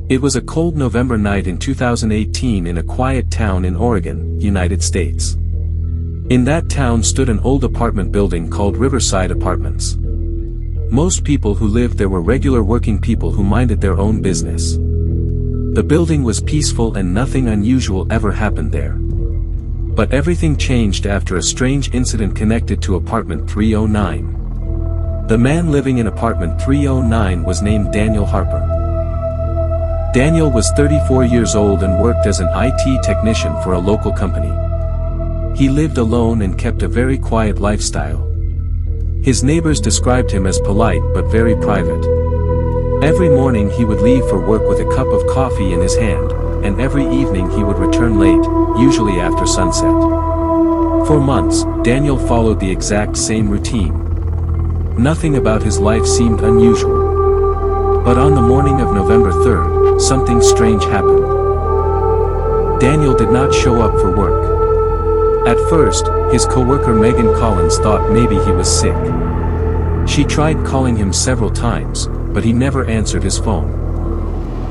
It was a cold November night in 2018 in a quiet town in Oregon, United States. In that town stood an old apartment building called Riverside Apartments. Most people who lived there were regular working people who minded their own business. The building was peaceful and nothing unusual ever happened there. But everything changed after a strange incident connected to apartment 309. The man living in apartment 309 was named Daniel Harper. Daniel was 34 years old and worked as an IT technician for a local company. He lived alone and kept a very quiet lifestyle. His neighbors described him as polite but very private. Every morning he would leave for work with a cup of coffee in his hand, and every evening he would return late, usually after sunset. For months, Daniel followed the exact same routine. Nothing about his life seemed unusual. But on the morning of November 3rd, something strange happened. Daniel did not show up for work. At first, his coworker Megan Collins thought maybe he was sick. She tried calling him several times, but he never answered his phone.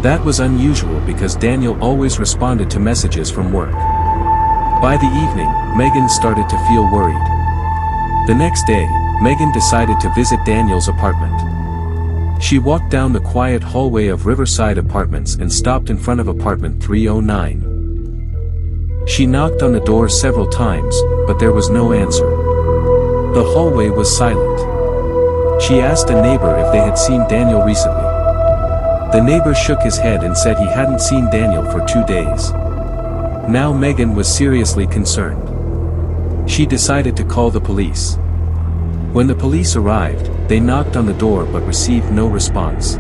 That was unusual because Daniel always responded to messages from work. By the evening, Megan started to feel worried. The next day, Megan decided to visit Daniel's apartment. She walked down the quiet hallway of Riverside Apartments and stopped in front of apartment 309. She knocked on the door several times, but there was no answer. The hallway was silent. She asked a neighbor if they had seen Daniel recently. The neighbor shook his head and said he hadn't seen Daniel for 2 days. Now Megan was seriously concerned. She decided to call the police. When the police arrived, they knocked on the door but received no response.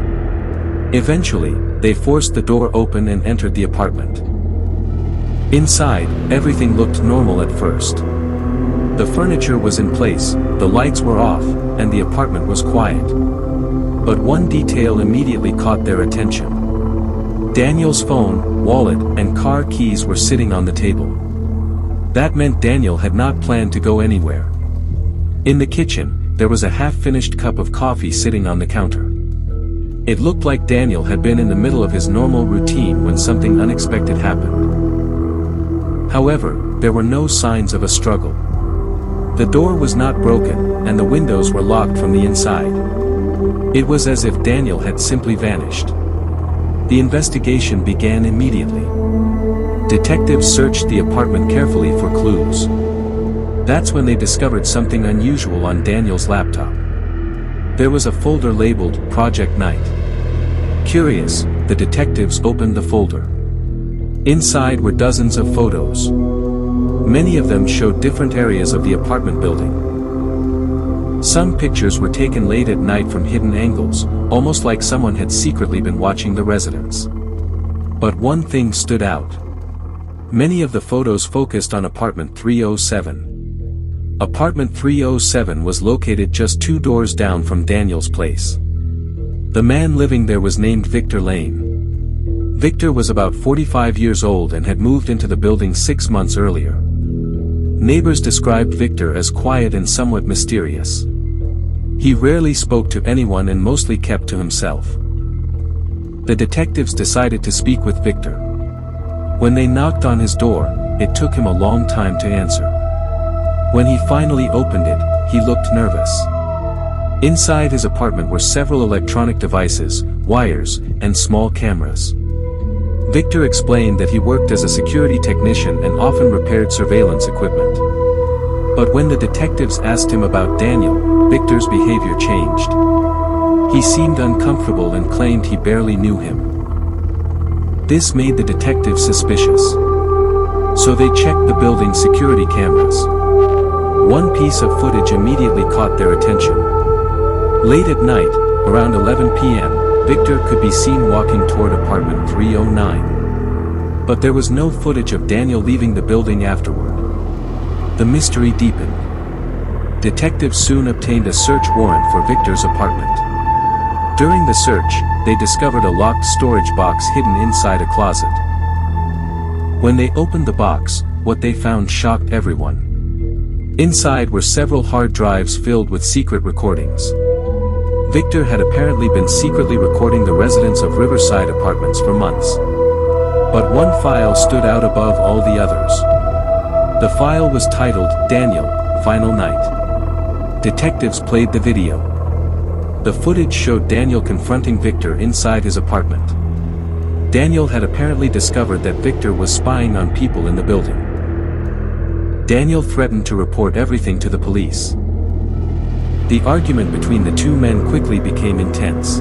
Eventually, they forced the door open and entered the apartment. Inside, everything looked normal at first. The furniture was in place, the lights were off, and the apartment was quiet. But one detail immediately caught their attention. Daniel's phone, wallet, and car keys were sitting on the table. That meant Daniel had not planned to go anywhere. In the kitchen, there was a half-finished cup of coffee sitting on the counter. It looked like Daniel had been in the middle of his normal routine when something unexpected happened. However, there were no signs of a struggle. The door was not broken, and the windows were locked from the inside. It was as if Daniel had simply vanished. The investigation began immediately. Detectives searched the apartment carefully for clues. That's when they discovered something unusual on Daniel's laptop. There was a folder labeled Project Night. Curious, the detectives opened the folder. Inside were dozens of photos. Many of them showed different areas of the apartment building. Some pictures were taken late at night from hidden angles, almost like someone had secretly been watching the residence. But one thing stood out. Many of the photos focused on apartment 307. Apartment 307 was located just 2 doors down from Daniel's place. The man living there was named Victor Lane. Victor was about 45 years old and had moved into the building 6 months earlier. Neighbors described Victor as quiet and somewhat mysterious. He rarely spoke to anyone and mostly kept to himself. The detectives decided to speak with Victor. When they knocked on his door, it took him a long time to answer. When he finally opened it, he looked nervous. Inside his apartment were several electronic devices, wires, and small cameras. Victor explained that he worked as a security technician and often repaired surveillance equipment. But when the detectives asked him about Daniel, Victor's behavior changed. He seemed uncomfortable and claimed he barely knew him. This made the detectives suspicious. So they checked the building's security cameras. One piece of footage immediately caught their attention. Late at night, around 11 p.m., Victor could be seen walking toward apartment 309. But there was no footage of Daniel leaving the building afterward. The mystery deepened. Detectives soon obtained a search warrant for Victor's apartment. During the search, they discovered a locked storage box hidden inside a closet. When they opened the box, what they found shocked everyone. Inside were several hard drives filled with secret recordings. Victor had apparently been secretly recording the residents of Riverside Apartments for months. But one file stood out above all the others. The file was titled, Daniel, Final Night. Detectives played the video. The footage showed Daniel confronting Victor inside his apartment. Daniel had apparently discovered that Victor was spying on people in the building. Daniel threatened to report everything to the police. The argument between the two men quickly became intense.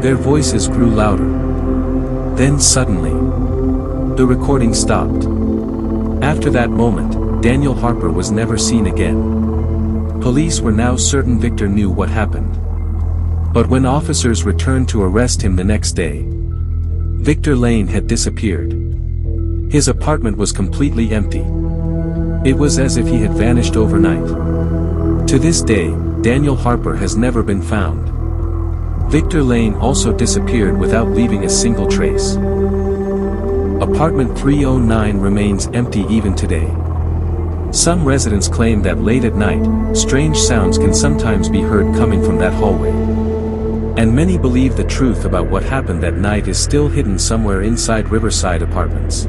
Their voices grew louder. Then suddenly, the recording stopped. After that moment, Daniel Harper was never seen again. Police were now certain Victor knew what happened. But when officers returned to arrest him the next day, Victor Lane had disappeared. His apartment was completely empty. It was as if he had vanished overnight. To this day, Daniel Harper has never been found. Victor Lane also disappeared without leaving a single trace. Apartment 309 remains empty even today. Some residents claim that late at night, strange sounds can sometimes be heard coming from that hallway. And many believe the truth about what happened that night is still hidden somewhere inside Riverside Apartments.